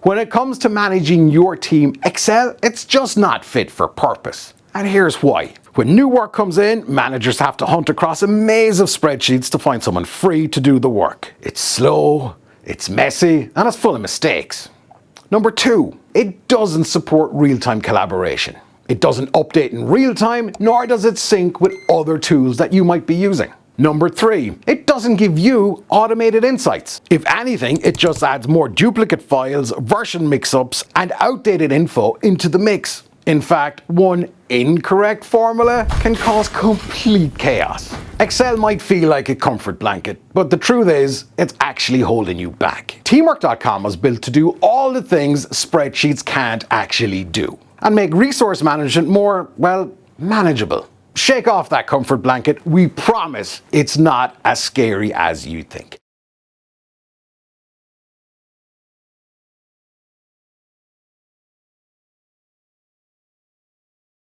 When it comes to managing your team, Excel, it's just not fit for purpose. And here's why. When new work comes in, managers have to hunt across a maze of spreadsheets to find someone free to do the work. It's slow, it's messy, and it's full of mistakes. Number 2, it doesn't support real-time collaboration. It doesn't update in real time, nor does it sync with other tools that you might be using. Number 3, it doesn't give you automated insights. If anything, it just adds more duplicate files, version mix-ups, and outdated info into the mix. In fact, one incorrect formula can cause complete chaos. Excel might feel like a comfort blanket, but the truth is, it's actually holding you back. Teamwork.com was built to do all the things spreadsheets can't actually do, and make resource management more, well, manageable. Shake off that comfort blanket. We promise it's not as scary as you think.